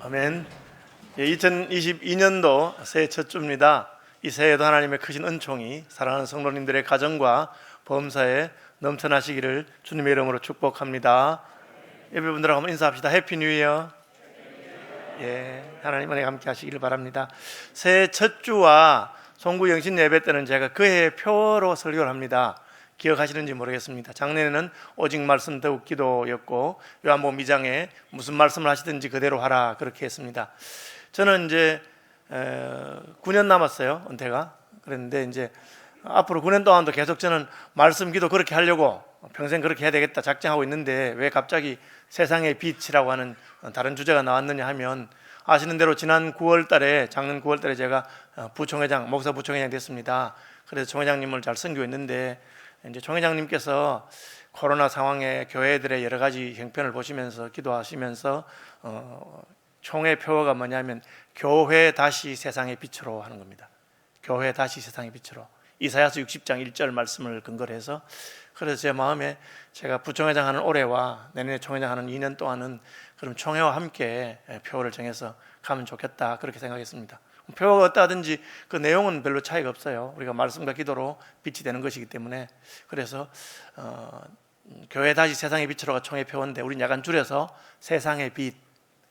아멘. 2022년도 새해 첫 주입니다. 이 새해에도 하나님의 크신 은총이 사랑하는 성도님들의 가정과 범사에 넘쳐나시기를 주님의 이름으로 축복합니다. 예배분들하고 한번 인사합시다. 해피 뉴 이어. 하나님 은혜 함께 하시기를 바랍니다. 새해 첫 주와 송구 영신 예배 때는 제가 그해의 표로 설교를 합니다. 기억하시는지 모르겠습니다. 작년에는 오직 말씀 더욱 기도였고, 요한복음 2장에 무슨 말씀을 하시든지 그대로 하라 그렇게 했습니다. 저는 이제 9년 남았어요, 은퇴가. 그랬는데 이제 앞으로 9년 동안도 계속 저는 말씀 기도 그렇게 하려고 평생 그렇게 해야 되겠다 작정하고 있는데, 왜 갑자기 세상의 빛이라고 하는 다른 주제가 나왔느냐 하면, 아시는 대로 지난 9월 달에, 작년 9월 달에 제가 부총회장, 목사 부총회장 됐습니다. 그래서 총회장님을 잘 섬기고 이제 총회장님께서 코로나 상황에 교회들의 여러 가지 형편을 보시면서 기도하시면서 총회 표어가 뭐냐면 교회 다시 세상의 빛으로 하는 겁니다. 교회 다시 세상의 빛으로. 이사야서 60장 1절 말씀을 근거로 해서, 그래서 제 마음에 제가 부총회장 하는 올해와 내년에 총회장 하는 2년 동안은 그럼 총회와 함께 표어를 정해서 가면 좋겠다 그렇게 생각했습니다. 표어가 어떠하든지 그 내용은 별로 차이가 없어요. 우리가 말씀과 기도로 빛이 되는 것이기 때문에. 그래서 교회 다시 세상의 빛으로가 총회 표어인데, 우린 약간 줄여서 세상의 빛,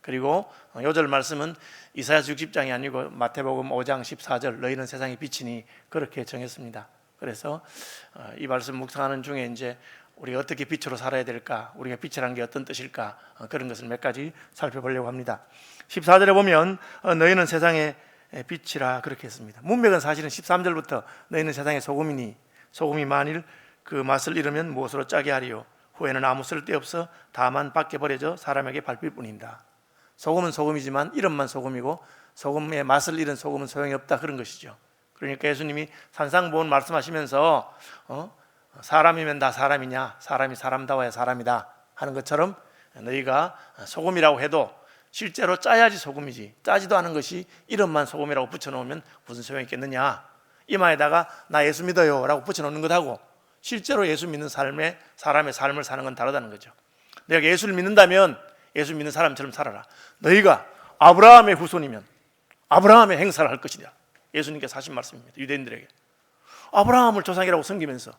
그리고 요절 말씀은 이사야서 60장이 아니고 마태복음 5장 14절 너희는 세상의 빛이니 그렇게 정했습니다. 그래서 이 말씀 묵상하는 중에 이제 우리가 어떻게 빛으로 살아야 될까, 우리가 빛이라는 게 어떤 뜻일까, 그런 것을 몇 가지 살펴보려고 합니다. 14절에 보면 너희는 세상의 빛이라 그렇게 했습니다. 문맥은 사실은 13절부터 너희는 세상의 소금이니 소금이 만일 그 맛을 잃으면 무엇으로 짜게 하리요, 후에는 아무 쓸데없어 다만 밖에 버려져 사람에게 밟힐 뿐입니다. 소금은 소금이지만 이름만 소금이고 소금의 맛을 잃은 소금은 소용이 없다, 그런 것이죠. 그러니까 예수님이 산상보훈 말씀하시면서 사람이면 다 사람이냐, 사람이 사람다워야 사람이다 하는 것처럼, 너희가 소금이라고 해도 실제로 짜야지 소금이지, 짜지도 않은 것이 이름만 소금이라고 붙여놓으면 무슨 소용이 있겠느냐, 이마에다가 나 예수 믿어요 라고 붙여놓는 것하고 실제로 예수 믿는 삶에 사람의 삶을 사는 건 다르다는 거죠. 내가 예수를 믿는다면 예수 믿는 사람처럼 살아라. 너희가 아브라함의 후손이면 아브라함의 행사를 할 것이다, 예수님께서 하신 말씀입니다. 유대인들에게 아브라함을 조상이라고 섬기면서,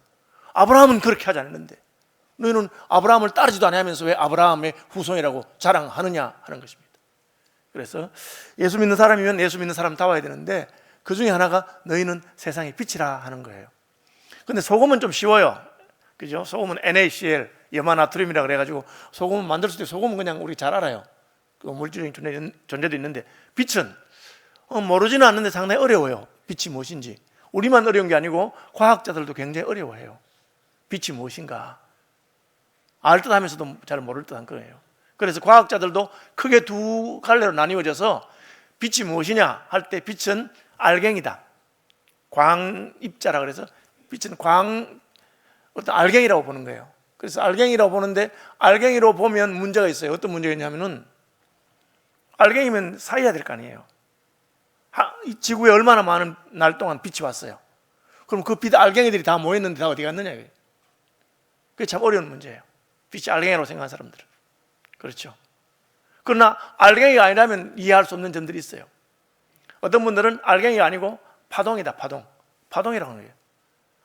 아브라함은 그렇게 하지 않았는데 너희는 아브라함을 따르지도 않으면서 왜 아브라함의 후손이라고 자랑하느냐 하는 것입니다. 그래서 예수 믿는 사람이면 예수 믿는 사람다워야 되는데, 그 중에 하나가 너희는 세상의 빛이라 하는 거예요. 근데 소금은 좀 쉬워요, 그죠? 소금은 NaCl, 염화나트륨이라 그래가지고 소금은 만들 때 소금은 그냥 우리 잘 알아요. 그 물질적인 존재도 있는데, 빛은 모르지는 않는데 상당히 어려워요. 빛이 무엇인지. 우리만 어려운 게 아니고 과학자들도 굉장히 어려워해요. 빛이 무엇인가 알 듯 하면서도 잘 모를 듯한 거예요. 그래서 과학자들도 크게 두 갈래로 나뉘어져서 빛이 무엇이냐 할 때, 빛은 알갱이다, 광입자라 그래서 빛은 어떤 알갱이라고 보는 거예요. 그래서 알갱이라고 보는데, 알갱이로 보면 문제가 있어요. 어떤 문제가 있냐면은, 알갱이면 사이야 될 거 아니에요. 이 지구에 얼마나 많은 날 동안 빛이 왔어요. 그럼 그 빛 알갱이들이 다 모였는데 다 어디 갔느냐, 그게 참 어려운 문제예요. 빛이 알갱이라고 생각하는 사람들은. 그렇죠. 그러나 알갱이가 아니라면 이해할 수 없는 점들이 있어요. 어떤 분들은 알갱이가 아니고 파동이다, 파동이라고 하는 거예요.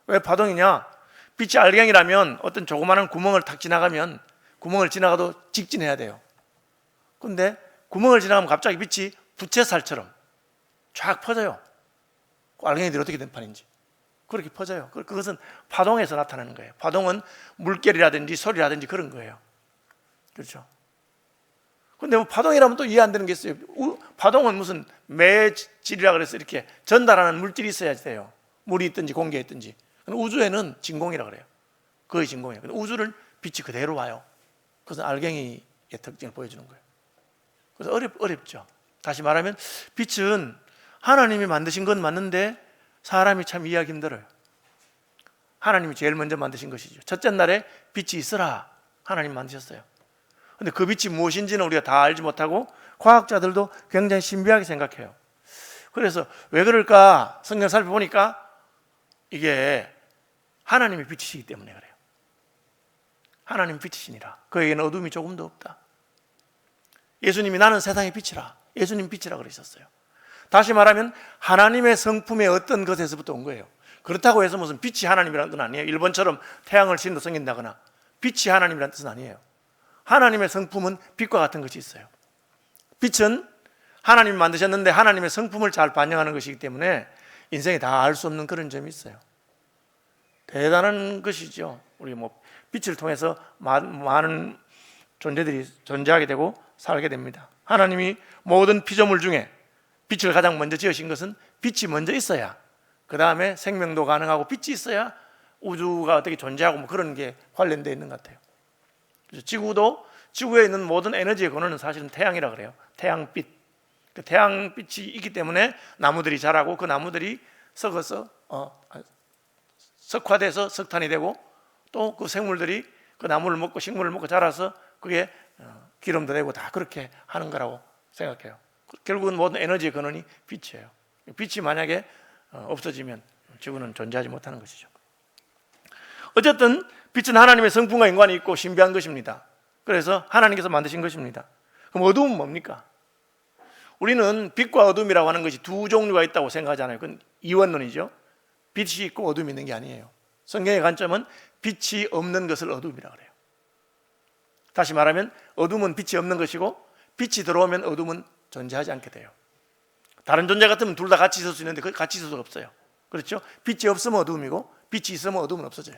왜 파동이냐, 빛이 알갱이라면 어떤 조그마한 구멍을 탁 지나가면 구멍을 지나가도 직진해야 돼요. 근데 구멍을 지나가면 갑자기 빛이 부채살처럼 쫙 퍼져요. 알갱이들이 어떻게 된 판인지 그렇게 퍼져요. 그것은 파동에서 나타나는 거예요. 파동은 물결이라든지 소리라든지 그런 거예요. 그렇죠. 근데 뭐 파동이라면 또 이해 안 되는 게 있어요. 파동은 무슨 매질이라 그래서 이렇게 전달하는 물질이 있어야 돼요. 물이 있든지 공기가 있든지. 우주에는 진공이라 그래요. 거의 진공이에요. 근데 우주를 빛이 그대로 와요. 그것은 알갱이의 특징을 보여주는 거예요. 그래서 어렵죠. 다시 말하면 빛은 하나님이 만드신 건 맞는데 사람이 참 이해하기 힘들어요. 하나님이 제일 먼저 만드신 것이죠. 첫째 날에 빛이 있으라 하나님 만드셨어요. 근데 그 빛이 무엇인지는 우리가 다 알지 못하고 과학자들도 굉장히 신비하게 생각해요. 그래서 왜 그럴까 성경 살펴보니까 이게 하나님의 빛이시기 때문에 그래요. 하나님 빛이시니라. 그에게는 어둠이 조금도 없다. 예수님이 나는 세상의 빛이라. 예수님 빛이라 그러셨어요. 다시 말하면 하나님의 성품의 어떤 것에서부터 온 거예요. 그렇다고 해서 무슨 빛이 하나님이라는 건 아니에요. 일본처럼 태양을 신으로 섬긴다거나 빛이 하나님이라는 뜻은 아니에요. 하나님의 성품은 빛과 같은 것이 있어요. 빛은 하나님이 만드셨는데 하나님의 성품을 잘 반영하는 것이기 때문에 인생에 다 알 수 없는 그런 점이 있어요. 대단한 것이죠. 우리 빛을 통해서 많은 존재들이 존재하게 되고 살게 됩니다. 하나님이 모든 피조물 중에 빛을 가장 먼저 지으신 것은 빛이 먼저 있어야, 그 다음에 생명도 가능하고 빛이 있어야 우주가 어떻게 존재하고 그런 게 관련되어 있는 것 같아요. 그래서 지구에 있는 모든 에너지의 근원은 사실은 태양이라 그래요. 태양빛. 그 태양빛이 있기 때문에 나무들이 자라고 그 나무들이 썩어서 석화돼서 석탄이 되고 또 그 생물들이 그 나무를 먹고 식물을 먹고 자라서 그게 기름도 되고 다 그렇게 하는 거라고 생각해요. 결국은 모든 에너지의 근원이 빛이에요. 빛이 만약에 없어지면 지구는 존재하지 못하는 것이죠. 어쨌든 빛은 하나님의 성품과 연관이 있고 신비한 것입니다. 그래서 하나님께서 만드신 것입니다. 그럼 어두움은 뭡니까? 우리는 빛과 어둠이라고 하는 것이 두 종류가 있다고 생각하잖아요. 그건 이원론이죠. 빛이 있고 어둠이 있는 게 아니에요. 성경의 관점은 빛이 없는 것을 어둠이라고 그래요. 다시 말하면 어둠은 빛이 없는 것이고 빛이 들어오면 어둠은 존재하지 않게 돼요. 다른 존재 같으면 둘 다 같이 있을 수 있는데 같이 있을 수가 없어요. 그렇죠? 빛이 없으면 어둠이고 빛이 있으면 어둠은 없어져요.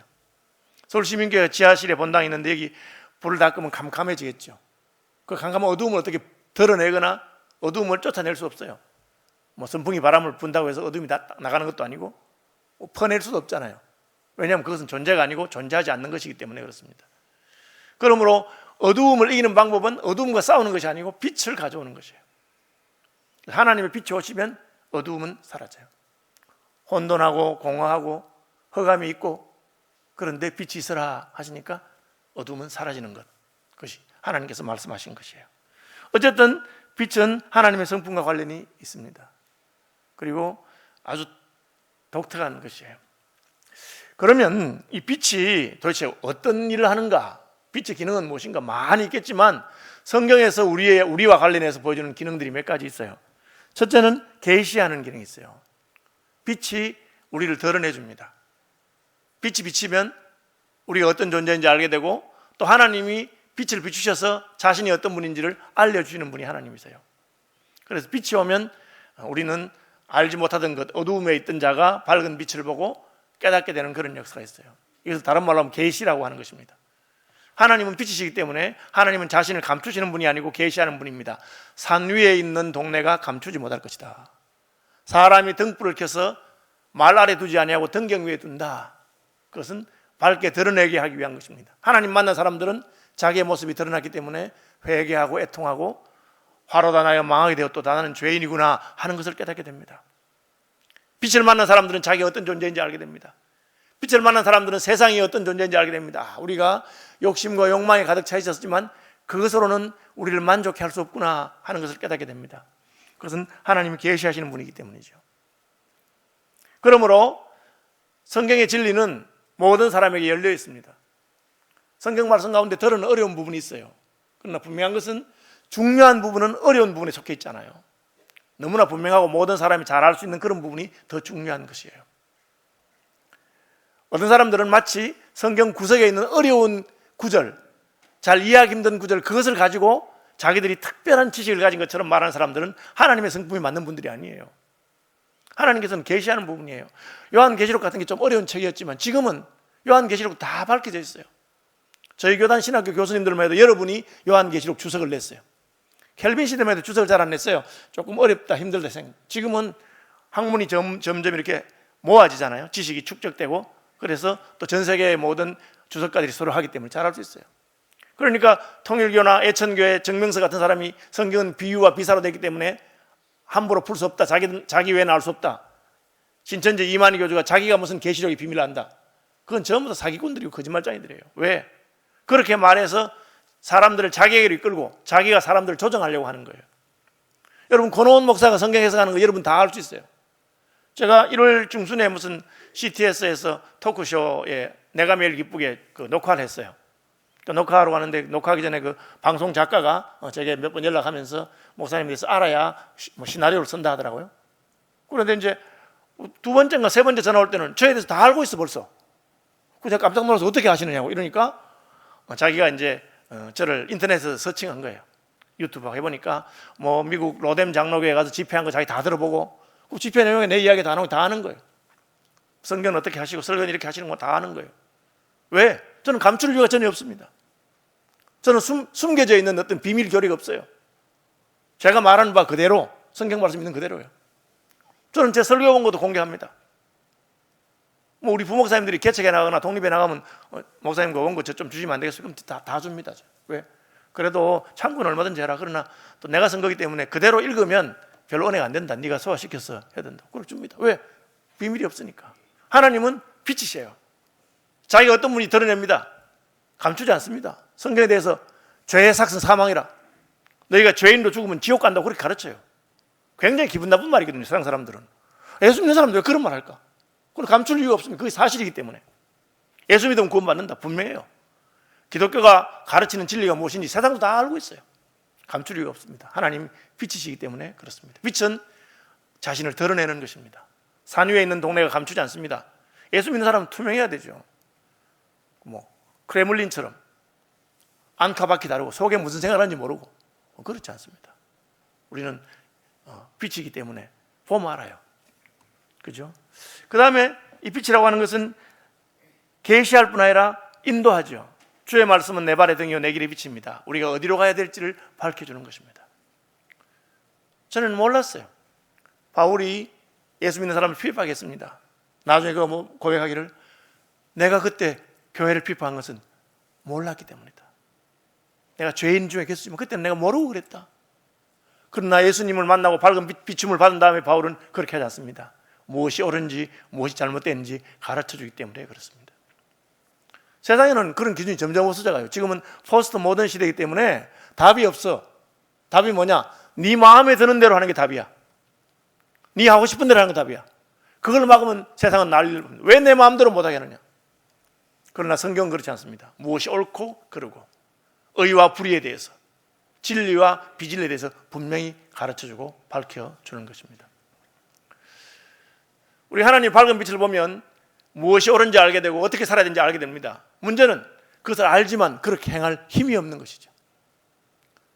서울시민교회 지하실에 본당이 있는데 여기 불을 다 끄면 캄캄해지겠죠. 그 캄캄한 어둠을 어떻게 드러내거나 어둠을 쫓아낼 수 없어요. 선풍이 바람을 분다고 해서 어둠이 다 나가는 것도 아니고 퍼낼 수도 없잖아요. 왜냐하면 그것은 존재가 아니고 존재하지 않는 것이기 때문에 그렇습니다. 그러므로 어두움을 이기는 방법은 어두움과 싸우는 것이 아니고 빛을 가져오는 것이에요. 하나님의 빛이 오시면 어두움은 사라져요. 혼돈하고 공허하고 흑암이 있고 그런데 빛이 있으라 하시니까 어두움은 사라지는 것, 그것이 하나님께서 말씀하신 것이에요. 어쨌든 빛은 하나님의 성품과 관련이 있습니다. 그리고 아주 독특한 것이에요. 그러면 이 빛이 도대체 어떤 일을 하는가? 빛의 기능은 무엇인가? 많이 있겠지만 성경에서 우리와 관련해서 보여주는 기능들이 몇 가지 있어요. 첫째는 계시하는 기능이 있어요. 빛이 우리를 드러내 줍니다. 빛이 비치면 우리가 어떤 존재인지 알게 되고 또 하나님이 빛을 비추셔서 자신이 어떤 분인지를 알려주시는 분이 하나님이세요. 그래서 빛이 오면 우리는 알지 못하던 것, 어두움에 있던 자가 밝은 빛을 보고 깨닫게 되는 그런 역사가 있어요. 이것을 다른 말로 하면 계시라고 하는 것입니다. 하나님은 빛이시기 때문에 하나님은 자신을 감추시는 분이 아니고 계시하는 분입니다. 산 위에 있는 동네가 감추지 못할 것이다. 사람이 등불을 켜서 말 아래 두지 아니하고 등경 위에 둔다. 그것은 밝게 드러내게 하기 위한 것입니다. 하나님 만난 사람들은 자기의 모습이 드러났기 때문에 회개하고 애통하고 화로다 나여 망하게 되었도다 나는 죄인이구나 하는 것을 깨닫게 됩니다. 빛을 만난 사람들은 자기가 어떤 존재인지 알게 됩니다. 빛을 만난 사람들은 세상이 어떤 존재인지 알게 됩니다. 우리가 욕심과 욕망에 가득 차 있었지만 그것으로는 우리를 만족해 할 수 없구나 하는 것을 깨닫게 됩니다. 그것은 하나님이 계시하시는 분이기 때문이죠. 그러므로 성경의 진리는 모든 사람에게 열려 있습니다. 성경 말씀 가운데 들은 어려운 부분이 있어요. 그러나 분명한 것은 중요한 부분은 어려운 부분에 속해 있잖아요. 너무나 분명하고 모든 사람이 잘 알 수 있는 그런 부분이 더 중요한 것이에요. 어떤 사람들은 마치 성경 구석에 있는 어려운 구절, 잘 이해하기 힘든 구절, 그것을 가지고 자기들이 특별한 지식을 가진 것처럼 말하는 사람들은 하나님의 성품이 맞는 분들이 아니에요. 하나님께서는 계시하는 부분이에요. 요한계시록 같은 게 좀 어려운 책이었지만 지금은 요한계시록 다 밝혀져 있어요. 저희 교단 신학교 교수님들만 해도 여러분이 요한계시록 주석을 냈어요. 켈빈 시대만 해도 주석을 잘 안 냈어요. 조금 어렵다, 힘들다 생각. 지금은 학문이 점점 이렇게 모아지잖아요. 지식이 축적되고 그래서 또 전 세계의 모든 주석가들이 서로 하기 때문에 잘 알 수 있어요. 그러니까 통일교나 애천교회 정명서 같은 사람이 성경은 비유와 비사로 되기 때문에 함부로 풀 수 없다. 자기 외에는 알 수 없다. 신천지 이만희 교주가 자기가 무슨 계시록의 비밀을 안다. 그건 전부 다 사기꾼들이고 거짓말쟁이들이에요. 왜? 그렇게 말해서 사람들을 자기에게로 이끌고 자기가 사람들을 조정하려고 하는 거예요. 여러분 권오원 목사가 성경 해석하는 거 여러분 다 알 수 있어요. 제가 1월 중순에 무슨 CTS에서 토크쇼에 내가 매일 기쁘게 녹화를 했어요. 그러니까 녹화하러 가는데 녹화하기 전에 그 방송 작가가 제게 몇 번 연락하면서 목사님에 대해서 알아야 시나리오를 쓴다 하더라고요. 그런데 이제 두 번째인가 세 번째 전화 올 때는 저에 대해서 다 알고 있어 벌써. 그래서 제가 깜짝 놀라서 어떻게 하시느냐고 이러니까 자기가 이제 저를 인터넷에서 서칭한 거예요. 유튜브 해보니까 뭐 미국 로뎀 장로교에 가서 집회한 거 자기 다 들어보고 그 집회 내용에 내 이야기 다 나오고 다 아는 거예요. 성경 어떻게 하시고 설교는 이렇게 하시는 거 다 아는 거예요. 왜? 저는 감출 이유가 전혀 없습니다. 저는 숨겨져 있는 어떤 비밀 교리가 없어요. 제가 말하는 바 그대로 성경 말씀 있는 그대로예요. 저는 제 설교 본 것도 공개합니다. 뭐 우리 부목사님들이 개척해 나가거나 독립해 나가면 목사님 그 원고 저 좀 주시면 안 되겠어요? 그럼 다 줍니다. 왜? 그래도 참고는 얼마든지 해라. 그러나 또 내가 쓴 거기 때문에 그대로 읽으면 별로 은혜가 안 된다. 네가 소화시켜서 해야 된다. 그걸 줍니다. 왜? 비밀이 없으니까. 하나님은 빛이세요. 자기가 어떤 분이 드러냅니다. 감추지 않습니다. 성경에 대해서 죄의 삭은 사망이라. 너희가 죄인도 죽으면 지옥 간다고 그렇게 가르쳐요. 굉장히 기분 나쁜 말이거든요. 세상 사람들은. 예수 믿는 사람들 왜 그런 말 할까? 그걸 감출 이유가 없습니다. 그게 사실이기 때문에. 예수 믿으면 구원받는다. 분명해요. 기독교가 가르치는 진리가 무엇인지 세상도 다 알고 있어요. 감출 이유가 없습니다. 하나님 빛이시기 때문에 그렇습니다. 빛은 자신을 드러내는 것입니다. 산 위에 있는 동네가 감추지 않습니다. 예수 믿는 사람은 투명해야 되죠. 뭐 크레물린처럼 안카바키 다르고 속에 무슨 생각하는지 모르고 그렇지 않습니다. 우리는 빛이기 때문에 보면 알아요. 그죠? 그 다음에 이 빛이라고 하는 것은 계시할 뿐 아니라 인도하죠. 주의 말씀은 내 발의 등이요 내 길의 빛입니다. 우리가 어디로 가야 될지를 밝혀주는 것입니다. 저는 몰랐어요. 바울이 예수 믿는 사람을 피입하겠습니다. 나중에 그 고백하기를 내가 그때 교회를 피파한 것은 몰랐기 때문이다. 내가 죄인 중에 계셨지만 그때는 내가 모르고 그랬다. 그러나 예수님을 만나고 밝은 비춤을 받은 다음에 바울은 그렇게 하지 않습니다. 무엇이 옳은지 무엇이 잘못된지 가르쳐주기 때문에 그렇습니다. 세상에는 그런 기준이 점점 없어져가요. 지금은 포스트 모던 시대이기 때문에 답이 없어. 답이 뭐냐? 네 마음에 드는 대로 하는 게 답이야. 네 하고 싶은 대로 하는 게 답이야. 그걸 막으면 세상은 난리를 봅니다. 왜 내 마음대로 못하게 하느냐? 그러나 성경은 그렇지 않습니다. 무엇이 옳고 그르고 의와 불의에 대해서 진리와 비진리에 대해서 분명히 가르쳐주고 밝혀주는 것입니다. 우리 하나님 밝은 빛을 보면 무엇이 옳은지 알게 되고 어떻게 살아야 되는지 알게 됩니다. 문제는 그것을 알지만 그렇게 행할 힘이 없는 것이죠.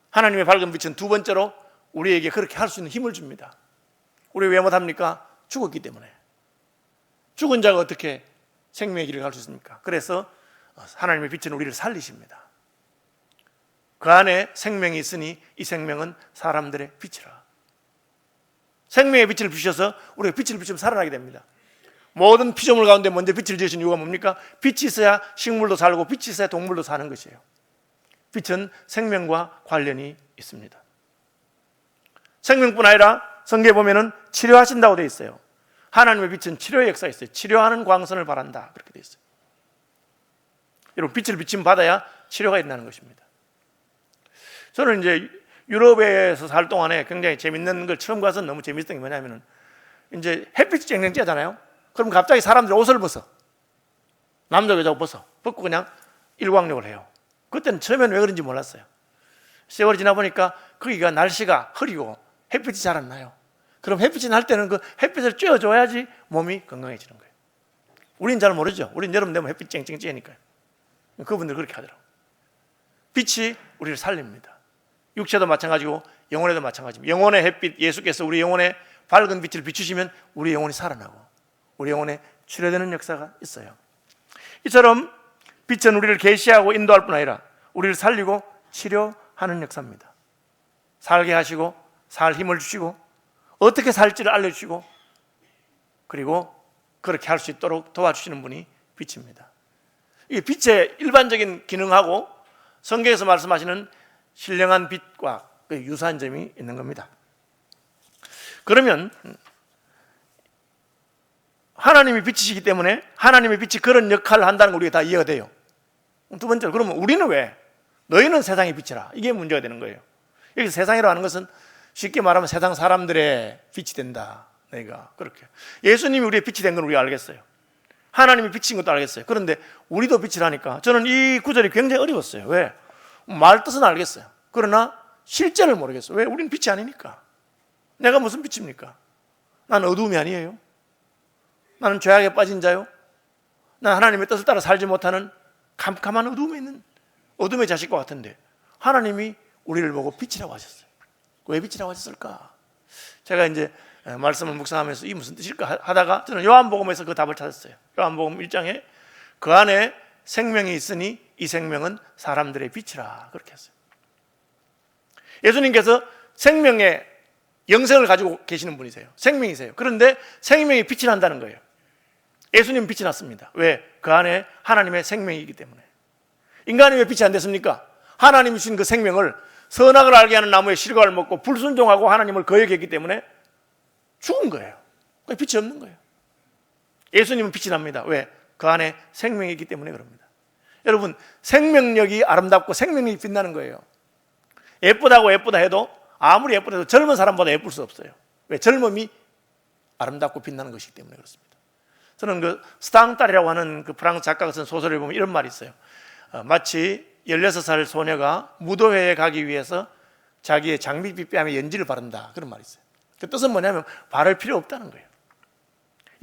하나님의 밝은 빛은 두 번째로 우리에게 그렇게 할 수 있는 힘을 줍니다. 우리 왜 못합니까? 죽었기 때문에. 죽은 자가 어떻게 생명의 길을 갈 수 있습니까? 그래서 하나님의 빛은 우리를 살리십니다. 그 안에 생명이 있으니 이 생명은 사람들의 빛이라. 생명의 빛을 비추셔서 우리가 빛을 비추면 살아나게 됩니다. 모든 피조물 가운데 먼저 빛을 지으신 이유가 뭡니까? 빛이 있어야 식물도 살고 빛이 있어야 동물도 사는 것이에요. 빛은 생명과 관련이 있습니다. 생명뿐 아니라 성경에 보면은 치료하신다고 되어 있어요. 하나님의 빛은 치료의 역사가 있어요. 치료하는 광선을 바란다 그렇게 되어 있어요. 여러분 빛을 비침 받아야 치료가 일어나는 것입니다. 저는 이제 유럽에서 살 동안에 굉장히 재밌는 걸 처음 가서 너무 재밌었던 게 뭐냐면은 이제 햇빛이 쨍쨍 쬐잖아요. 그럼 갑자기 사람들이 옷을 벗어. 남자 여자 벗고 그냥 일광욕을 해요. 그때는 처음에는 왜 그런지 몰랐어요. 세월이 지나 보니까 거기가 날씨가 흐리고 햇빛이 잘 안 나요. 그럼 햇빛이 날 때는 그 햇빛을 쬐어줘야지 몸이 건강해지는 거예요. 우린 잘 모르죠. 우린 여름 되면 햇빛 쨍쨍 쬐니까요. 그분들 그렇게 하더라고요. 빛이 우리를 살립니다. 육체도 마찬가지고 영혼에도 마찬가지입니다. 영혼의 햇빛, 예수께서 우리 영혼에 밝은 빛을 비추시면 우리 영혼이 살아나고 우리 영혼에 치료되는 역사가 있어요. 이처럼 빛은 우리를 계시하고 인도할 뿐 아니라 우리를 살리고 치료하는 역사입니다. 살게 하시고 살 힘을 주시고 어떻게 살지를 알려주시고 그리고 그렇게 할 수 있도록 도와주시는 분이 빛입니다. 이 빛의 일반적인 기능하고 성경에서 말씀하시는 신령한 빛과 유사한 점이 있는 겁니다. 그러면 하나님이 빛이시기 때문에 하나님의 빛이 그런 역할을 한다는 거 우리가 다 이해가 돼요. 두 번째로 그러면 우리는 왜? 너희는 세상의 빛이라. 이게 문제가 되는 거예요. 여기서 세상이라고 하는 것은 쉽게 말하면 세상 사람들의 빛이 된다. 너희가 그렇게. 예수님이 우리의 빛이 된 건 우리가 알겠어요. 하나님이 빛인 것도 알겠어요. 그런데 우리도 빛이라니까 저는 이 구절이 굉장히 어려웠어요. 왜? 말 뜻은 알겠어요. 그러나 실제를 모르겠어요. 왜? 우리는 빛이 아니니까. 내가 무슨 빛입니까? 나는 어두움이 아니에요. 나는 죄악에 빠진 자요. 난 하나님의 뜻을 따라 살지 못하는 캄캄한 어두움에 있는 어둠의 자식과 같은데 하나님이 우리를 보고 빛이라고 하셨어요. 왜 빛이라고 하셨을까? 제가 이제 말씀을 묵상하면서 이 무슨 뜻일까 하다가 저는 요한복음에서 그 답을 찾았어요. 요한복음 1장에 그 안에 생명이 있으니 이 생명은 사람들의 빛이라 그렇게 했어요. 예수님께서 생명의 영생을 가지고 계시는 분이세요. 생명이세요. 그런데 생명이 빛이 난다는 거예요. 예수님은 빛이 났습니다. 왜? 그 안에 하나님의 생명이기 때문에. 인간이 왜 빛이 안 됐습니까? 하나님이 주신 그 생명을 선악을 알게 하는 나무의 실과를 먹고 불순종하고 하나님을 거역했기 때문에 죽은 거예요. 빛이 없는 거예요. 예수님은 빛이 납니다. 왜? 그 안에 생명이 있기 때문에 그럽니다. 여러분, 생명력이 아름답고 생명력이 빛나는 거예요. 예쁘다고 예쁘다 해도 아무리 예쁘다 해도 젊은 사람보다 예쁠 수 없어요. 왜? 젊음이 아름답고 빛나는 것이기 때문에 그렇습니다. 저는 그 스탕딸이라고 하는 그 프랑스 작가가 쓴 소설을 보면 이런 말이 있어요. 마치 16살 소녀가 무도회에 가기 위해서 자기의 장밋빛 뺨에 연지를 바른다. 그런 말이 있어요. 그 뜻은 뭐냐면 바를 필요 없다는 거예요.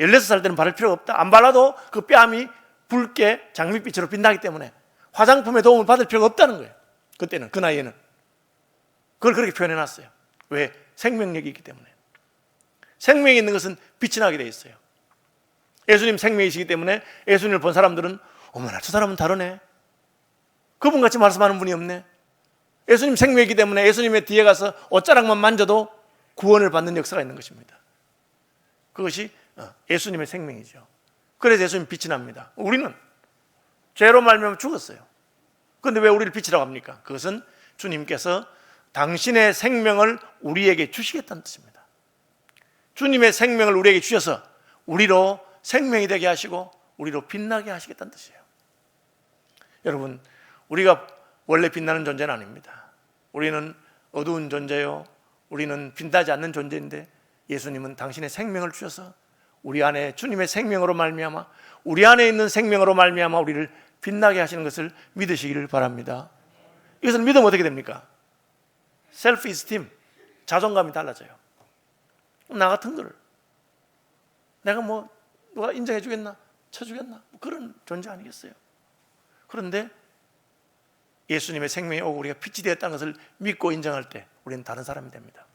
16살 때는 바를 필요가 없다. 안 발라도 그 뺨이 붉게 장밋빛으로 빛나기 때문에 화장품의 도움을 받을 필요가 없다는 거예요. 그때는, 그 나이에는. 그걸 그렇게 표현해 놨어요. 왜? 생명력이 있기 때문에. 생명이 있는 것은 빛이 나게 돼 있어요. 예수님 생명이시기 때문에 예수님을 본 사람들은 어머나 저 사람은 다르네. 그분같이 말씀하는 분이 없네. 예수님 생명이기 때문에 예수님의 뒤에 가서 옷자락만 만져도 구원을 받는 역사가 있는 것입니다. 그것이 예수님의 생명이죠. 그래서 예수님 빛이 납니다. 우리는 죄로 말미암아 죽었어요. 그런데 왜 우리를 빛이라고 합니까? 그것은 주님께서 당신의 생명을 우리에게 주시겠다는 뜻입니다. 주님의 생명을 우리에게 주셔서 우리로 생명이 되게 하시고 우리로 빛나게 하시겠다는 뜻이에요. 여러분, 우리가 원래 빛나는 존재는 아닙니다. 우리는 어두운 존재요, 우리는 빛나지 않는 존재인데 예수님은 당신의 생명을 주셔서 우리 안에 주님의 생명으로 말미암아 우리 안에 있는 생명으로 말미암아 우리를 빛나게 하시는 것을 믿으시기를 바랍니다. 이것을 믿으면 어떻게 됩니까? 셀프 이스팀, 자존감이 달라져요. 나 같은 거를 내가 뭐 누가 인정해 주겠나? 쳐주겠나? 그런 존재 아니겠어요? 그런데 예수님의 생명이 오고 우리가 빛이 되었다는 것을 믿고 인정할 때 우리는 다른 사람이 됩니다.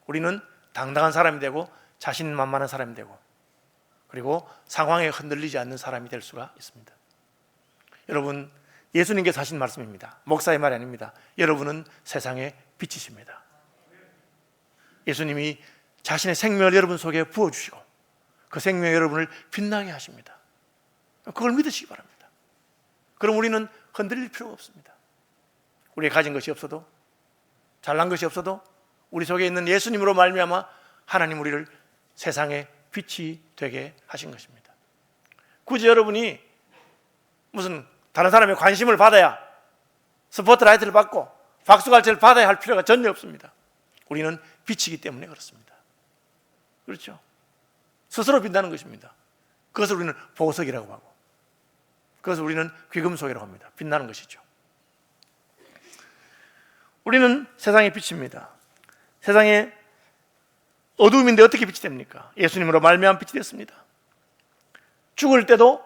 우리는 당당한 사람이 되고 자신만만한 사람이 되고 그리고 상황에 흔들리지 않는 사람이 될 수가 있습니다. 여러분, 예수님께서 하신 말씀입니다. 목사의 말이 아닙니다. 여러분은 세상의 빛이십니다. 예수님이 자신의 생명을 여러분 속에 부어주시고 그 생명이 여러분을 빛나게 하십니다. 그걸 믿으시기 바랍니다. 그럼 우리는 흔들릴 필요가 없습니다. 우리가 가진 것이 없어도 잘난 것이 없어도 우리 속에 있는 예수님으로 말미암아 하나님 우리를 세상의 빛이 되게 하신 것입니다. 굳이 여러분이 무슨 다른 사람의 관심을 받아야 스포트라이트를 받고 박수갈채를 받아야 할 필요가 전혀 없습니다. 우리는 빛이기 때문에 그렇습니다. 그렇죠? 스스로 빛나는 것입니다. 그것을 우리는 보석이라고 하고 그것을 우리는 귀금속이라고 합니다. 빛나는 것이죠. 우리는 세상의 빛입니다. 세상에 어두움인데 어떻게 빛이 됩니까? 예수님으로 말미암아 빛이 됐습니다. 죽을 때도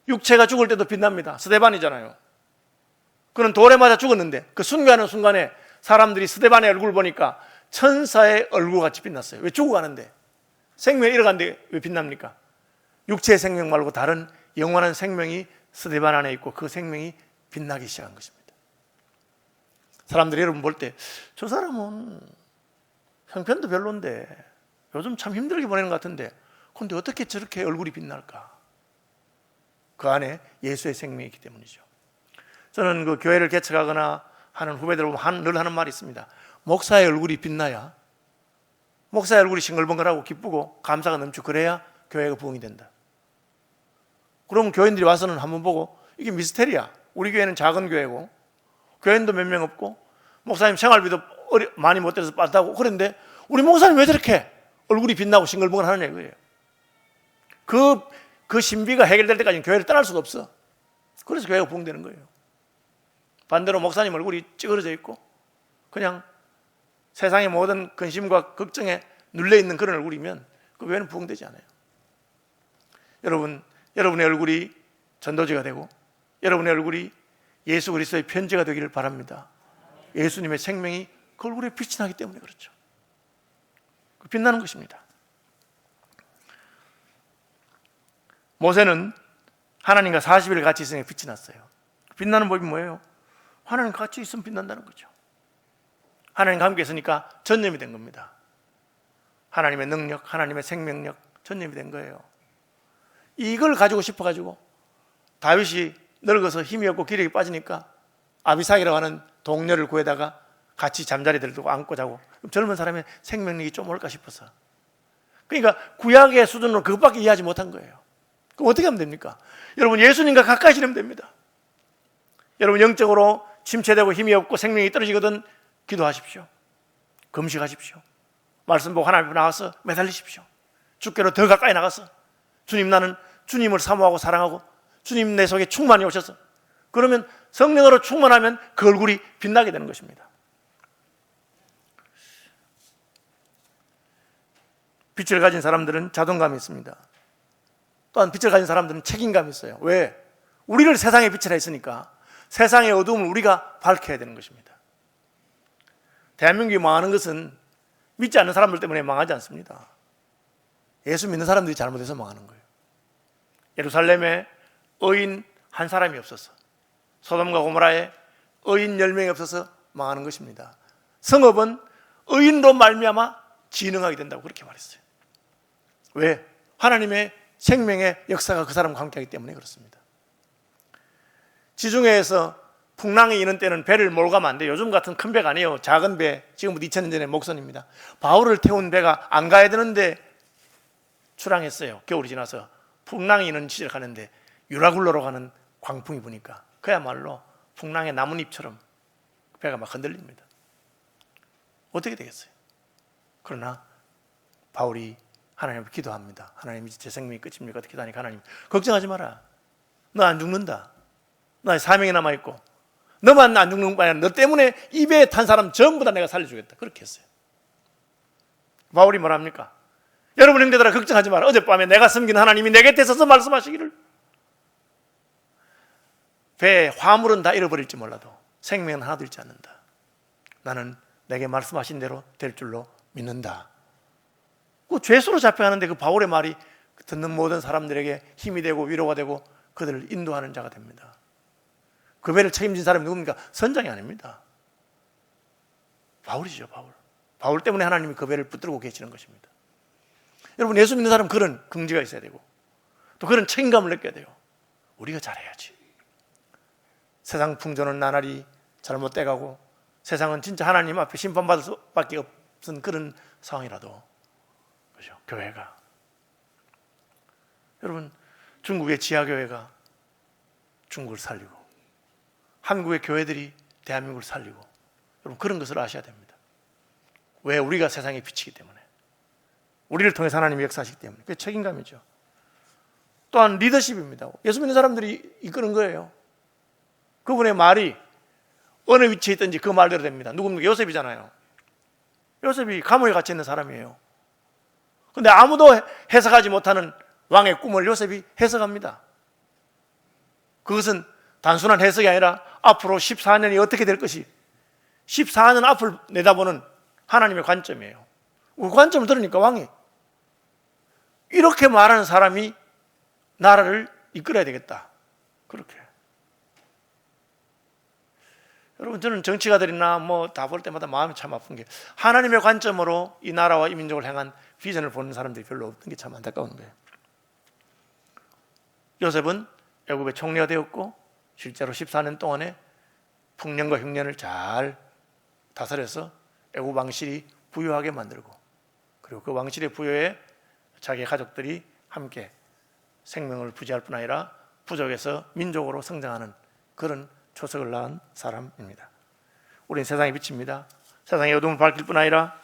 육체가 죽을 때도 빛납니다. 스데반이잖아요. 그는 돌에 맞아 죽었는데 그 순간에 사람들이 스데반의 얼굴을 보니까 천사의 얼굴같이 빛났어요. 왜? 죽어가는데 생명이 잃어가는데 왜 빛납니까? 육체의 생명 말고 다른 영원한 생명이 스데반 안에 있고 그 생명이 빛나기 시작한 것입니다. 사람들이 여러분 볼 때 저 사람은 형편도 별론데 요즘 참 힘들게 보내는 것 같은데 근데 어떻게 저렇게 얼굴이 빛날까? 그 안에 예수의 생명이 있기 때문이죠. 저는 그 교회를 개척하거나 하는 후배들 보면 늘 하는 말이 있습니다. 목사의 얼굴이 빛나야 목사의 얼굴이 싱글벙글하고 기쁘고 감사가 넘치고 그래야 교회가 부흥이 된다. 그러면 교인들이 와서는 한번 보고 이게 미스테리야. 우리 교회는 작은 교회고 교인도 몇 명 없고 목사님 생활비도 많이 못 들여서 빠르다고 그런데 우리 목사님 왜 저렇게 얼굴이 빛나고 싱글벙글하느냐 이거예요. 그 그 신비가 해결될 때까지는 교회를 떠날 수가 없어. 그래서 교회가 부흥되는 거예요. 반대로 목사님 얼굴이 찌그러져 있고 그냥 세상의 모든 근심과 걱정에 눌려있는 그런 얼굴이면 그 교회는 부흥되지 않아요. 여러분의 얼굴이 전도지가 되고 여러분의 얼굴이 예수 그리스도의 편지가 되기를 바랍니다. 예수님의 생명이 그 얼굴에 빛이 나기 때문에 그렇죠. 빛나는 것입니다. 모세는 하나님과 40일 같이 있으니 빛이 났어요. 빛나는 법이 뭐예요? 하나님과 같이 있으면 빛난다는 거죠. 하나님과 함께 있으니까 전념이 된 겁니다. 하나님의 능력, 하나님의 생명력 전념이 된 거예요. 이걸 가지고 싶어가지고 다윗이 늙어서 힘이 없고 기력이 빠지니까 아비삭이라고 하는 동료를 구해다가 같이 잠자리 들고 안고 자고, 젊은 사람의 생명력이 좀 올까 싶어서. 그러니까 구약의 수준으로 그것밖에 이해하지 못한 거예요. 그럼 어떻게 하면 됩니까? 여러분, 예수님과 가까이 지내면 됩니다. 여러분, 영적으로 침체되고 힘이 없고 생명이 떨어지거든 기도하십시오. 금식하십시오. 말씀 보고 하나님 앞에 나가서 매달리십시오. 주께로 더 가까이 나가서 주님, 나는 주님을 사모하고 사랑하고 주님 내 속에 충만히 오셔서, 그러면 성령으로 충만하면 그 얼굴이 빛나게 되는 것입니다. 빛을 가진 사람들은 자존감이 있습니다. 또한 빛을 가진 사람들은 책임감이 있어요. 왜? 우리를 세상에 빛이라 했으니까 세상의 어두움을 우리가 밝혀야 되는 것입니다. 대한민국이 망하는 것은 믿지 않는 사람들 때문에 망하지 않습니다. 예수 믿는 사람들이 잘못해서 망하는 거예요. 예루살렘에 의인 한 사람이 없어서, 소돔과 고모라에 의인 10명이 없어서 망하는 것입니다. 성읍은 의인으로 말미암아 진흥하게 된다고 그렇게 말했어요. 왜? 하나님의 생명의 역사가 그 사람과 함께하기 때문에 그렇습니다. 지중해에서 풍랑이 이는 때는 배를 몰고 가면 안 돼요. 요즘 같은 큰 배가 아니에요. 작은 배, 지금부터 2000년 전의 목선입니다. 바울을 태운 배가 안 가야 되는데 출항했어요. 겨울이 지나서 풍랑이 이는 시절 가는데 유라굴로로 가는 광풍이 부니까 그야말로 풍랑의 나뭇잎처럼 배가 막 흔들립니다. 어떻게 되겠어요? 그러나 바울이 하나님을 기도합니다. 하나님, 이제 제 생명이 끝입니까? 어떻게 하니까 하나님, 걱정하지 마라. 너 안 죽는다. 너의 사명이 남아있고 너만 안 죽는 거 아니라 너 때문에 이 배에 탄 사람 전부 다 내가 살려주겠다. 그렇게 했어요. 바울이 뭐랍니까? 여러분 형제들아, 걱정하지 마라. 어젯밤에 내가 섬기는 하나님이 내 곁에 서서 말씀하시기를, 배에 화물은 다 잃어버릴지 몰라도 생명은 하나도 잃지 않는다. 나는 내게 말씀하신 대로 될 줄로 믿는다. 그 죄수로 잡혀가는데 그 바울의 말이 듣는 모든 사람들에게 힘이 되고 위로가 되고 그들을 인도하는 자가 됩니다. 그 배를 책임진 사람이 누굽니까? 선장이 아닙니다. 바울이죠. 바울 때문에 하나님이 그 배를 붙들고 계시는 것입니다. 여러분, 예수 믿는 사람은 그런 긍지가 있어야 되고 또 그런 책임감을 느껴야 돼요. 우리가 잘해야지. 세상 풍조는 나날이 잘못돼가고 세상은 진짜 하나님 앞에 심판받을 수밖에 없는 그런 상황이라도, 그렇죠? 교회가, 여러분, 중국의 지하교회가 중국을 살리고 한국의 교회들이 대한민국을 살리고, 여러분, 그런 것을 아셔야 됩니다. 왜? 우리가 세상에 비치기 때문에, 우리를 통해서 하나님이 역사하시기 때문에. 그게 책임감이죠. 또한 리더십입니다. 예수 믿는 사람들이 이끄는 거예요. 그분의 말이 어느 위치에 있든지 그 말대로 됩니다. 누굽니까? 요셉이잖아요. 요셉이 감옥에 갇혀 있는 사람이에요. 그런데 아무도 해석하지 못하는 왕의 꿈을 요셉이 해석합니다. 그것은 단순한 해석이 아니라 앞으로 14년이 어떻게 될 것이, 14년 앞을 내다보는 하나님의 관점이에요. 그 관점을 들으니까 왕이, 이렇게 말하는 사람이 나라를 이끌어야 되겠다. 그렇게. 여러분, 저는 정치가들이나 뭐 다 볼 때마다 마음이 참 아픈 게, 하나님의 관점으로 이 나라와 이 민족을 향한 비전을 보는 사람들이 별로 없는 게 참 안타까운 거예요. 요셉은 애굽의 총리가 되었고 실제로 14년 동안에 풍년과 흉년을 잘 다스려서 애굽 왕실이 부유하게 만들고, 그리고 그 왕실의 부여에 자기 가족들이 함께 생명을 부지할 뿐 아니라 부족에서 민족으로 성장하는 그런 초석을 낳은 사람입니다. 우리는 세상의 빛입니다. 세상의 어둠을 밝힐 뿐 아니라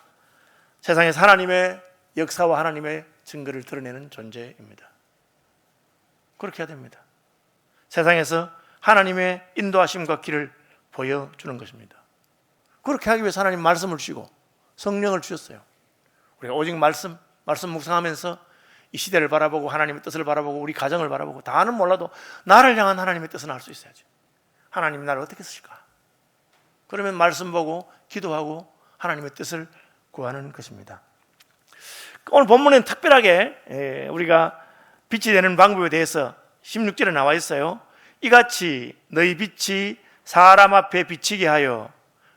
세상에서 하나님의 역사와 하나님의 증거를 드러내는 존재입니다. 그렇게 해야 됩니다. 세상에서 하나님의 인도하심과 길을 보여주는 것입니다. 그렇게 하기 위해서 하나님 말씀을 주시고 성령을 주셨어요. 우리가 오직 말씀 묵상하면서 이 시대를 바라보고 하나님의 뜻을 바라보고 우리 가정을 바라보고 다는 몰라도 나를 향한 하나님의 뜻은 알 수 있어야지. 하나님이 나를 어떻게 쓰실까? 그러면 말씀 보고 기도하고 하나님의 뜻을 구하는 것입니다. 오늘 본문에는 특별하게 우리가 빛이 되는 방법에 대해서 16절에 나와 있어요. 이같이 너희 빛이 사람 앞에 비치게 하여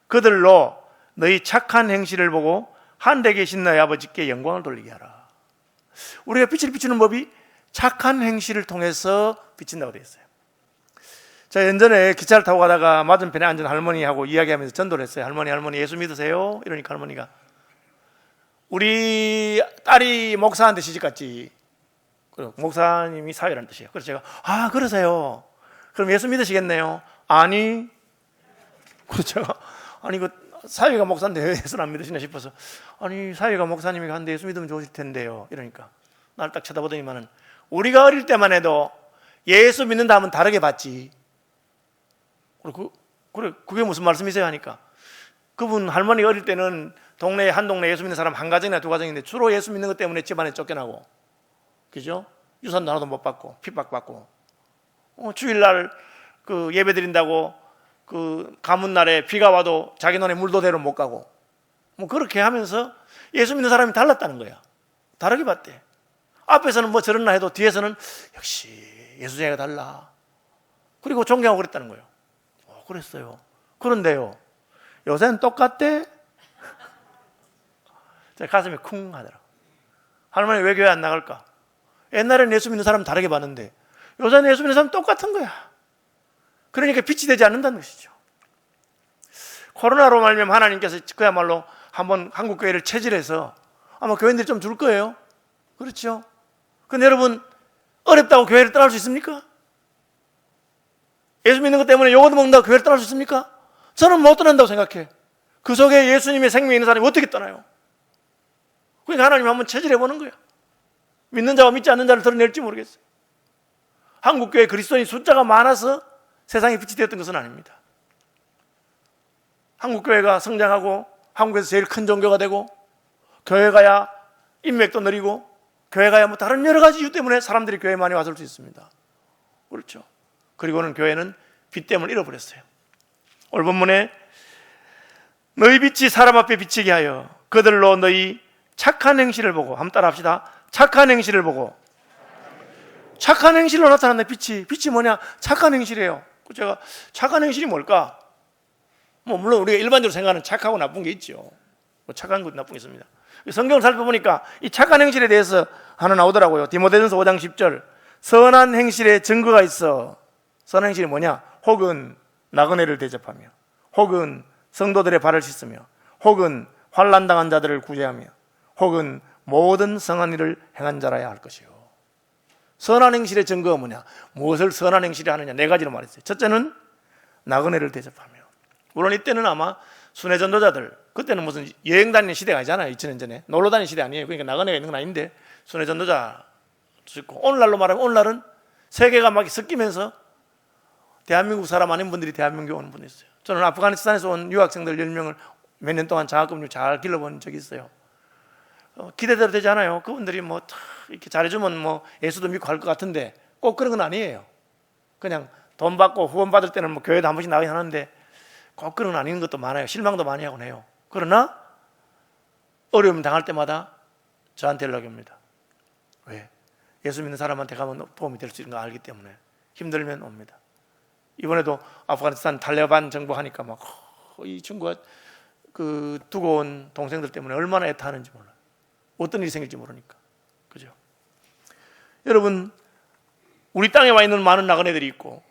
그들로 너희 착한 행실을 보고 하늘에 계신 너희 아버지께 영광을 돌리게 하라. 우리가 빛을 비추는 법이 착한 행실을 통해서 비친다고 되어 있어요. 저 예전에 기차를 타고 가다가 맞은편에 앉은 할머니하고 이야기하면서 전도를 했어요. 할머니 예수 믿으세요? 이러니까 할머니가 우리 딸이 목사한테 시집갔지. 목사님이 사회라는 뜻이에요. 그래서 제가 그러세요? 그럼 예수 믿으시겠네요? 아니. 그래서 제가 아니 사회가 목사인데 왜 예수는 안 믿으시나 싶어서 아니 사회가 목사님이 한데 예수 믿으면 좋으실 텐데요. 이러니까 나를 딱 쳐다보더니만은 우리가 어릴 때만 해도 예수 믿는다 하면 다르게 봤지. 그래 그게 무슨 말씀이세요? 하니까 그분 할머니가 어릴 때는 동네에 한 동네 예수 믿는 사람 한 가정이나 두 가정인데 주로 예수 믿는 것 때문에 집안에 쫓겨나고 그죠? 유산도 하나도 못 받고 핍박받고 주일날 그 예배 드린다고 그 가문날에 비가 와도 자기 논에 물도 대로 못 가고 뭐 그렇게 하면서 예수 믿는 사람이 달랐다는 거야. 다르게 봤대. 앞에서는 뭐 저런나 해도 뒤에서는 역시 예수쟁이가 달라. 그리고 존경하고 그랬다는 거예요. 그랬어요. 그런데요 요새는 똑같대? 제 가슴이 쿵 하더라고. 할머니 왜 교회 안 나갈까? 옛날에는 예수 믿는 사람 다르게 봤는데 요새는 예수 믿는 사람 똑같은 거야. 그러니까 빛이 되지 않는다는 것이죠. 코로나로 말미암아 하나님께서 그야말로 한번 한국 교회를 체질해서 아마 교인들이 좀 줄 거예요. 그렇죠? 근데 여러분 어렵다고 교회를 떠날 수 있습니까? 예수 믿는 것 때문에 욕 얻어먹는다고 교회를 떠날 수 있습니까? 저는 못 떠난다고 생각해. 그 속에 예수님의 생명이 있는 사람이 어떻게 떠나요? 그러니까 하나님 한번 체질해 보는 거예요. 믿는 자와 믿지 않는 자를 드러낼지 모르겠어요. 한국교회 그리스도인 숫자가 많아서 세상에 빛이 되었던 것은 아닙니다. 한국교회가 성장하고 한국에서 제일 큰 종교가 되고 교회 가야 인맥도 느리고 교회 가야 뭐 다른 여러 가지 이유 때문에 사람들이 교회에 많이 와서 올 수 있습니다. 그렇죠. 그리고는 교회는 빛됨을 잃어버렸어요. 오늘 본문에 너희 빛이 사람 앞에 비치게 하여 그들로 너희 착한 행실을 보고 한번 따라 합시다. 착한 행실을 보고 착한 행실로 나타나는 빛이 뭐냐? 착한 행실이에요. 제가 착한 행실이 뭘까? 뭐 물론 우리가 일반적으로 생각하는 착하고 나쁜 게 있죠. 뭐 착한 것 나쁜 게 있습니다. 성경을 살펴보니까 이 착한 행실에 대해서 하나 나오더라고요. 디모데전서 5장 10절 선한 행실에 증거가 있어. 선한 행실이 뭐냐? 혹은 나그네를 대접하며 혹은 성도들의 발을 씻으며 혹은 환난당한 자들을 구제하며 혹은 모든 선한 일을 행한 자라야 할 것이요. 선한 행실의 증거가 뭐냐? 무엇을 선한 행실이 하느냐? 네 가지로 말했어요. 첫째는 나그네를 대접하며. 물론 이때는 아마 순회 전도자들, 그때는 무슨 여행 다니는 시대가 아니잖아요. 2000년 전에 놀러 다니는 시대 아니에요. 그러니까 나그네가 있는 건 아닌데 순회 전도자 있고, 오늘날로 말하면 오늘날은 세계가 막 섞이면서 대한민국 사람 아닌 분들이 대한민국에 오는 분이 있어요. 저는 아프가니스탄에서 온 유학생들 10명을 몇 년 동안 장학금으로 잘 길러본 적이 있어요. 기대대로 되지 않아요. 그분들이 뭐 이렇게 잘해주면 뭐 예수도 믿고 갈 것 같은데 꼭 그런 건 아니에요. 그냥 돈 받고 후원 받을 때는 뭐 교회도 한 번씩 나가긴 하는데 꼭 그런 건 아닌 것도 많아요. 실망도 많이 하곤 해요. 그러나 어려움 당할 때마다 저한테 연락이 옵니다. 왜? 예수 믿는 사람한테 가면 도움이 될 수 있는 거 알기 때문에 힘들면 옵니다. 이번에도 아프가니스탄 탈레반 정부하니까 막 이 친구가 그 두고 온 동생들 때문에 얼마나 애타하는지 몰라요. 어떤 일이 생길지 모르니까. 그죠? 여러분, 우리 땅에 와 있는 많은 나그네들이 있고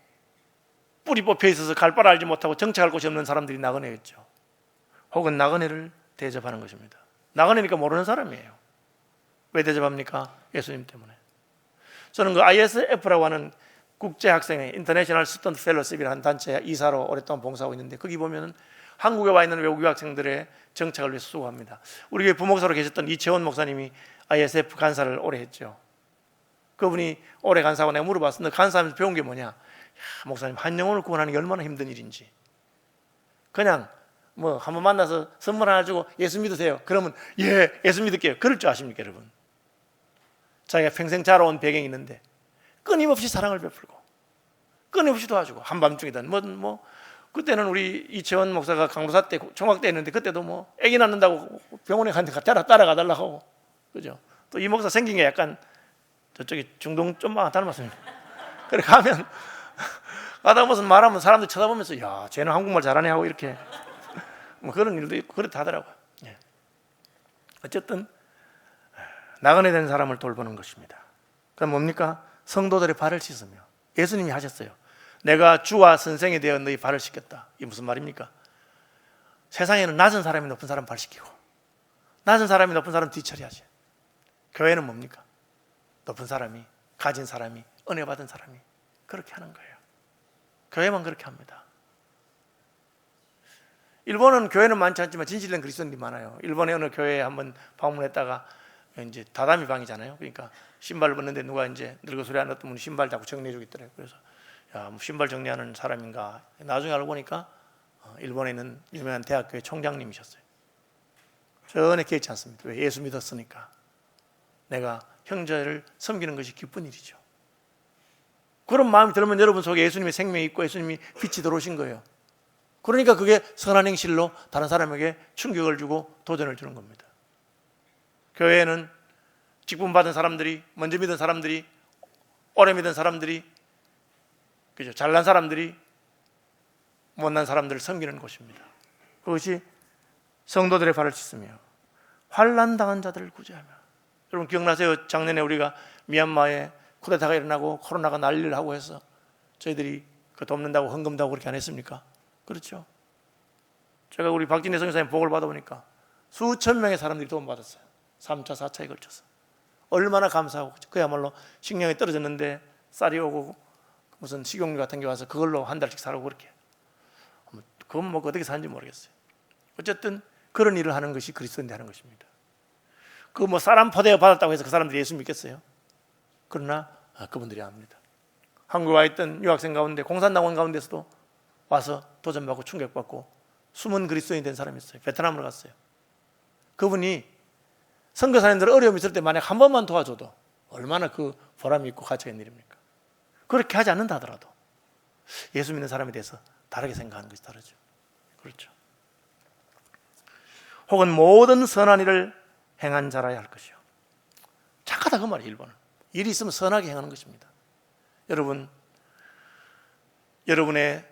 뿌리 뽑혀 있어서 갈 바를 알지 못하고 정착할 곳이 없는 사람들이 나그네겠죠. 혹은 나그네를 대접하는 것입니다. 나그네니까 모르는 사람이에요. 왜 대접합니까? 예수님 때문에. 저는 그 ISF라고 하는 국제학생회 인터내셔널 스턴트 펠로십이라는 단체 이사로 오랫동안 봉사하고 있는데 거기 보면은 한국에 와 있는 외국 유학생들의 정착을 위해서 수고합니다. 우리 교회 부목사로 계셨던 이채원 목사님이 ISF 간사를 오래 했죠. 그분이 오래 간사하고 내가 물어봤어. 너 간사하면서 배운 게 뭐냐? 야, 목사님, 한 영혼을 구원하는 게 얼마나 힘든 일인지. 그냥 뭐 한번 만나서 선물 하나 주고 예수 믿으세요. 그러면 예, 예수 믿을게요. 그럴 줄 아십니까, 여러분? 자기가 평생 자라온 배경이 있는데 끊임없이 사랑을 베풀고 끊임없이 도와주고, 한밤중이든 뭐 그때는 우리 이채원 목사가 강도사 때 총각때 했는데 그때도 뭐 아기 낳는다고 병원에 갔는데 따라가 달라고 하고, 그죠? 또 이 목사 생긴 게 약간 저쪽에 중동 좀만 닮았습니다. 그래 가면 가다 무슨 말하면 사람들 쳐다보면서 야, 쟤는 한국말 잘하네 하고 이렇게 뭐 그런 일도 있고 그렇다 하더라고요. 예. 어쨌든 나그네 된 사람을 돌보는 것입니다. 그럼 뭡니까? 성도들의 발을 씻으며, 예수님이 하셨어요. 내가 주와 선생이 되어 너희 발을 씻겼다. 이게 무슨 말입니까? 세상에는 낮은 사람이 높은 사람 발 씻기고 낮은 사람이 높은 사람 뒤처리하지. 교회는 뭡니까? 높은 사람이, 가진 사람이, 은혜 받은 사람이 그렇게 하는 거예요. 교회만 그렇게 합니다. 일본은 교회는 많지 않지만 진실된 그리스도인들이 많아요. 일본의 어느 교회에 한번 방문했다가 이제 다다미 방이잖아요. 그러니까 신발을 벗는데 누가 이제 늙어 소리 안 듣던 분이 신발 자꾸 정리해 주겠더래요. 그래서 야, 뭐 신발 정리하는 사람인가. 나중에 알고 보니까 일본에 있는 유명한 대학교의 총장님이셨어요. 전혀 개의치 않습니다. 왜? 예수 믿었으니까. 내가 형제를 섬기는 것이 기쁜 일이죠. 그런 마음이 들면 여러분 속에 예수님의 생명이 있고 예수님이 빛이 들어오신 거예요. 그러니까 그게 선한 행실로 다른 사람에게 충격을 주고 도전을 주는 겁니다. 교회에는 직분 받은 사람들이, 먼저 믿은 사람들이, 오래 믿은 사람들이, 그죠? 잘난 사람들이 못난 사람들을 섬기는 곳입니다. 그것이 성도들의 발을 씻으며 환난 당한 자들을 구제하며. 여러분 기억나세요? 작년에 우리가 미얀마에 쿠데타가 일어나고 코로나가 난리를 하고 해서 저희들이 그 돕는다고 헌금도 하고 그렇게 안 했습니까? 그렇죠. 제가 우리 박진희 선교사님 복을 받아보니까 수천 명의 사람들이 도움받았어요. 3차, 4차에 걸쳐서. 얼마나 감사하고, 그야말로 식량이 떨어졌는데 쌀이 오고 무슨 식용유 같은 게 와서 그걸로 한 달씩 살고 그렇게. 그건 뭐 어떻게 사는지 모르겠어요. 어쨌든 그런 일을 하는 것이 그리스도인들 하는 것입니다. 그 뭐 사람 포대어 받았다고 해서 그 사람들이 예수 믿겠어요? 그러나 그분들이 합니다. 한국에 와 있던 유학생 가운데, 공산당원 가운데서도 와서 도전받고 충격받고 숨은 그리스도인이 된 사람이 있어요. 베트남으로 갔어요. 그분이 선교사님들 어려움이 있을 때 만약 한 번만 도와줘도 얼마나 그 보람이 있고 가치가 있는 일입니까? 그렇게 하지 않는다 하더라도 예수 믿는 사람에 대해서 다르게 생각하는 것이 다르죠. 그렇죠. 혹은 모든 선한 일을 행한 자라야 할 것이요. 착하다 그 말이에요. 1번은 일이 있으면 선하게 행하는 것입니다. 여러분, 여러분의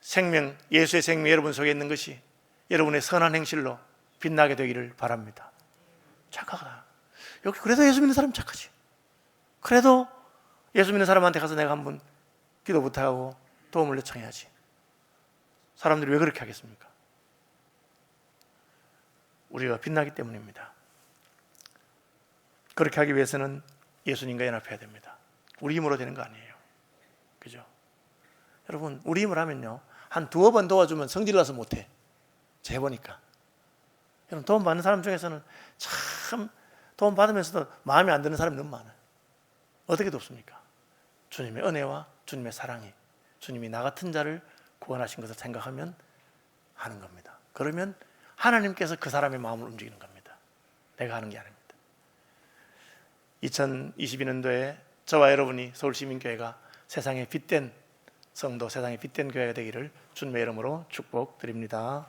생명, 예수의 생명 여러분 속에 있는 것이 여러분의 선한 행실로 빛나게 되기를 바랍니다. 착하다. 여기 그래도 예수 믿는 사람 착하지. 그래도 예수 믿는 사람한테 가서 내가 한번 기도 부탁하고 도움을 요청해야지. 사람들이 왜 그렇게 하겠습니까? 우리가 빛나기 때문입니다. 그렇게 하기 위해서는 예수님과 연합해야 됩니다. 우리 힘으로 되는 거 아니에요. 그죠? 여러분, 우리 힘을 하면요, 한 두어 번 도와주면 성질 나서 못해. 제가 해보니까. 여러분, 도움 받는 사람 중에서는 참 도움 받으면서도 마음에 안 드는 사람이 너무 많아요. 어떻게 돕습니까? 주님의 은혜와 주님의 사랑이, 주님이 나 같은 자를 구원하신 것을 생각하면 하는 겁니다. 그러면 하나님께서 그 사람의 마음을 움직이는 겁니다. 내가 하는 게 아닙니다. 2022년도에 저와 여러분이 서울시민교회가 세상에 빛된 성도, 세상에 빛된 교회가 되기를 주님의 이름으로 축복드립니다.